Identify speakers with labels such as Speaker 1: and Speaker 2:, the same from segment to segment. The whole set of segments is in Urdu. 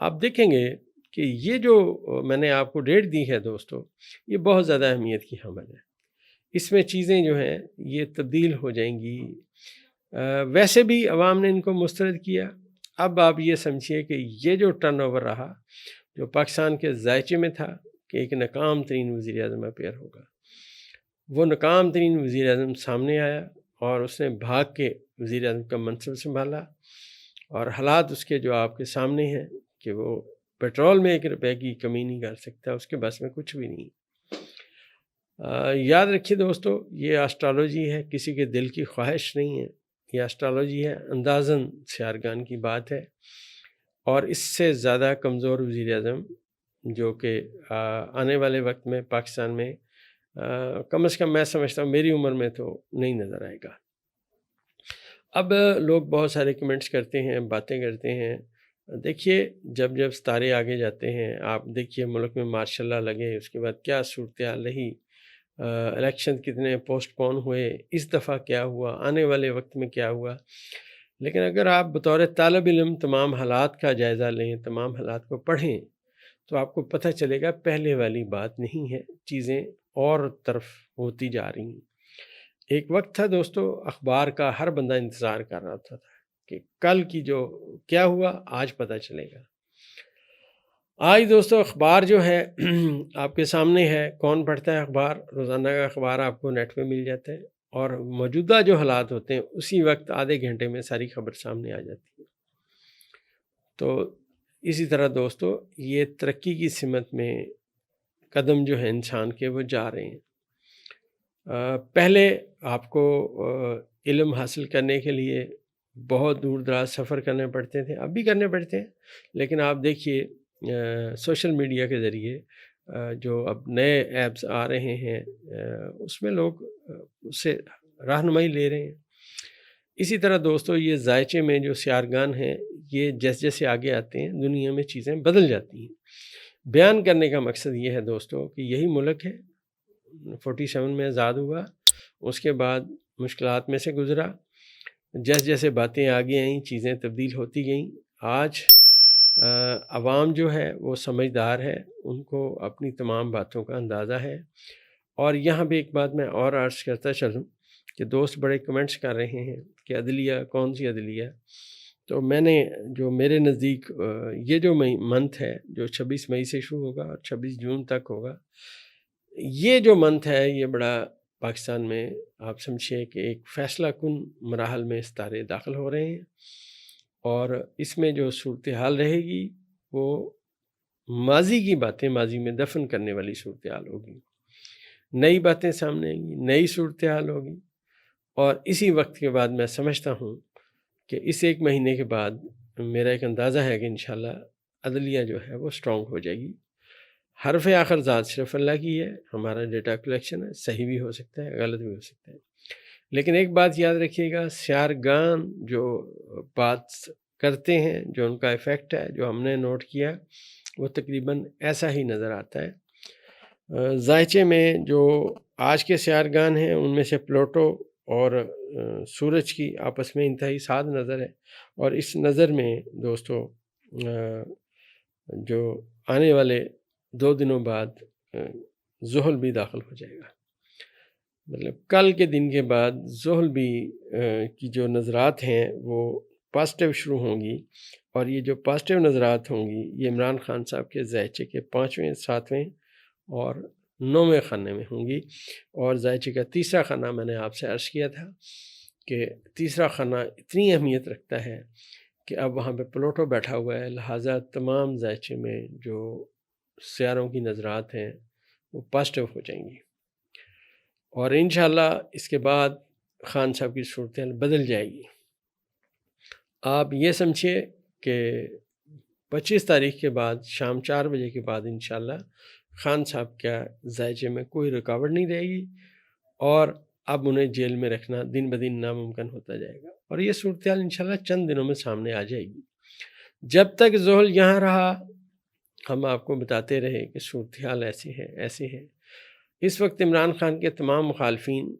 Speaker 1: آپ دیکھیں گے کہ یہ جو میں نے آپ کو ڈیٹ دی ہے دوستو، یہ بہت زیادہ اہمیت کی حامل ہے۔ اس میں چیزیں جو ہیں یہ تبدیل ہو جائیں گی۔ ویسے بھی عوام نے ان کو مسترد کیا، اب آپ یہ سمجھیے کہ یہ جو ٹرن اوور رہا جو پاکستان کے ذائچے میں تھا کہ ایک ناکام ترین وزیر اعظم اپیئر ہوگا، وہ ناکام ترین وزیر اعظم سامنے آیا اور اس نے بھاگ کے وزیر اعظم کا منصب سنبھالا، اور حالات اس کے جو آپ کے سامنے ہیں کہ وہ پیٹرول میں 1 روپے کی کمی نہیں کر سکتا، اس کے بس میں کچھ بھی نہیں۔ یاد رکھیے دوستو، یہ اسٹرالوجی ہے، کسی کے دل کی خواہش نہیں ہے، یہ اسٹرالوجی ہے، اندازاً سیارگان کی بات ہے، اور اس سے زیادہ کمزور وزیر اعظم جو کہ آنے والے وقت میں پاکستان میں کم از کم میں سمجھتا ہوں میری عمر میں تو نہیں نظر آئے گا۔ اب لوگ بہت سارے کمنٹس کرتے ہیں، باتیں کرتے ہیں۔ دیکھیے جب ستارے آگے جاتے ہیں، آپ دیکھیے ملک میں مارشاء اللہ لگے، اس کے بعد کیا صورتحال رہی، الیکشن کتنے پوسٹ پون ہوئے، اس دفعہ کیا ہوا، آنے والے وقت میں کیا ہوا۔ لیکن اگر آپ بطور طالب علم تمام حالات کا جائزہ لیں، تمام حالات کو پڑھیں، تو آپ کو پتہ چلے گا پہلے والی بات نہیں ہے، چیزیں اور طرف ہوتی جا رہی ہیں۔ ایک وقت تھا دوستو، اخبار کا ہر بندہ انتظار کر رہا تھا کہ کل کی جو کیا ہوا آج پتہ چلے گا۔ آج دوستو اخبار جو ہے آپ کے سامنے ہے، کون پڑھتا ہے اخبار؟ روزانہ کا اخبار آپ کو نیٹ پہ مل جاتا ہے، اور موجودہ جو حالات ہوتے ہیں اسی وقت آدھے گھنٹے میں ساری خبر سامنے آ جاتی ہے۔ تو اسی طرح دوستو یہ ترقی کی سمت میں قدم جو ہے انسان کے وہ جا رہے ہیں۔ پہلے آپ کو علم حاصل کرنے کے لیے بہت دور دراز سفر کرنے پڑتے تھے، اب بھی کرنے پڑتے ہیں، لیکن آپ دیکھیے سوشل میڈیا کے ذریعے جو اب نئے ایپس آ رہے ہیں اس میں لوگ اس سے رہنمائی لے رہے ہیں۔ اسی طرح دوستو یہ ذائچے میں جو سیارگان ہیں یہ جیسے جیسے آگے آتے ہیں دنیا میں چیزیں بدل جاتی ہیں۔ بیان کرنے کا مقصد یہ ہے دوستو کہ یہی ملک ہے 47 میں آزاد ہوا، اس کے بعد مشکلات میں سے گزرا، جیسے جیسے باتیں آگے آئیں چیزیں تبدیل ہوتی گئیں۔ آج عوام جو ہے وہ سمجھدار ہے، ان کو اپنی تمام باتوں کا اندازہ ہے۔ اور یہاں بھی ایک بات میں اور عرض کرتا چلوں کہ دوست بڑے کمنٹس کر رہے ہیں کہ عدلیہ کون سی عدلیہ، تو میں نے جو میرے نزدیک یہ جو منتھ ہے جو 26 مئی سے شروع ہوگا اور 26 جون تک ہوگا، یہ جو منتھ ہے یہ بڑا پاکستان میں آپ سمجھیے کہ ایک فیصلہ کن مراحل میں ستارے داخل ہو رہے ہیں، اور اس میں جو صورتحال رہے گی وہ ماضی کی باتیں ماضی میں دفن کرنے والی صورتحال ہوگی، نئی باتیں سامنے آئیں گی، نئی صورتحال ہوگی، اور اسی وقت کے بعد میں سمجھتا ہوں کہ اس 1 مہینے کے بعد میرا ایک اندازہ ہے کہ انشاءاللہ عدلیہ جو ہے وہ سٹرونگ ہو جائے گی۔ حرف آخر ذات صرف اللہ کی ہے، ہمارا ڈیٹا کلیکشن ہے، صحیح بھی ہو سکتا ہے غلط بھی ہو سکتا ہے، لیکن ایک بات یاد رکھیے گا، سیارگان جو بات کرتے ہیں جو ان کا ایفیکٹ ہے جو ہم نے نوٹ کیا وہ تقریباً ایسا ہی نظر آتا ہے۔ ذائچے میں جو آج کے سیارگان ہیں ان میں سے پلوٹو اور سورج کی آپس میں انتہائی ساتھ نظر ہے، اور اس نظر میں دوستو جو آنے والے 2 دنوں بعد زحل بھی داخل ہو جائے گا، مطلب کل کے دن کے بعد زحل بھی کی جو نظرات ہیں وہ پازیٹیو شروع ہوں گی، اور یہ جو پازیٹیو نظرات ہوں گی یہ عمران خان صاحب کے ذائچے کے 5ویں 7ویں اور 9ویں خانے میں ہوں گی، اور ذائچے کا تیسرا خانہ میں نے آپ سے عرض کیا تھا کہ تیسرا خانہ اتنی اہمیت رکھتا ہے کہ اب وہاں پہ پلوٹو بیٹھا ہوا ہے، لہٰذا تمام ذائچے میں جو سیاروں کی نظرات ہیں وہ پازیٹیو ہو جائیں گی، اور انشاءاللہ اس کے بعد خان صاحب کی صورتحال بدل جائے گی۔ آپ یہ سمجھیے کہ 25 تاریخ کے بعد شام 4 بجے کے بعد انشاءاللہ خان صاحب کا ذائچے میں کوئی رکاوٹ نہیں رہے گی، اور اب انہیں جیل میں رکھنا دن بدن ناممکن ہوتا جائے گا، اور یہ صورتحال انشاءاللہ چند دنوں میں سامنے آ جائے گی۔ جب تک زحل یہاں رہا ہم آپ کو بتاتے رہے کہ صورتحال ایسی ہے ایسی ہے۔ اس وقت عمران خان کے تمام مخالفین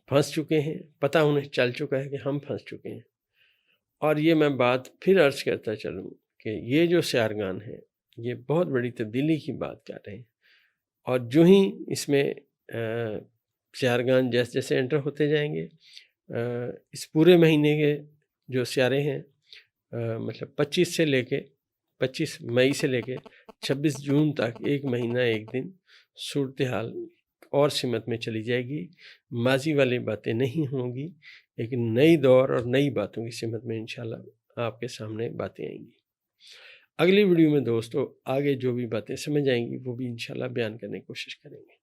Speaker 1: پھنس چکے ہیں، پتہ انہیں چل چکا ہے کہ ہم پھنس چکے ہیں، اور یہ میں بات پھر عرض کرتا چلوں کہ یہ جو سیارگان ہیں یہ بہت بڑی تبدیلی کی بات کر رہے ہیں، اور جو ہی اس میں سیارگان جیسے جیسے انٹر ہوتے جائیں گے، اس پورے مہینے کے جو سیارے ہیں مطلب 25 مئی سے لے کے 26 جون تک، ایک مہینہ ایک دن صورتحال اور سمت میں چلی جائے گی، ماضی والی باتیں نہیں ہوں گی، لیکن نئی دور اور نئی باتوں کی سمت میں انشاءاللہ آپ کے سامنے باتیں آئیں گی۔ اگلی ویڈیو میں دوستو آگے جو بھی باتیں سمجھ آئیں گی وہ بھی انشاءاللہ بیان کرنے کی کوشش کریں گے۔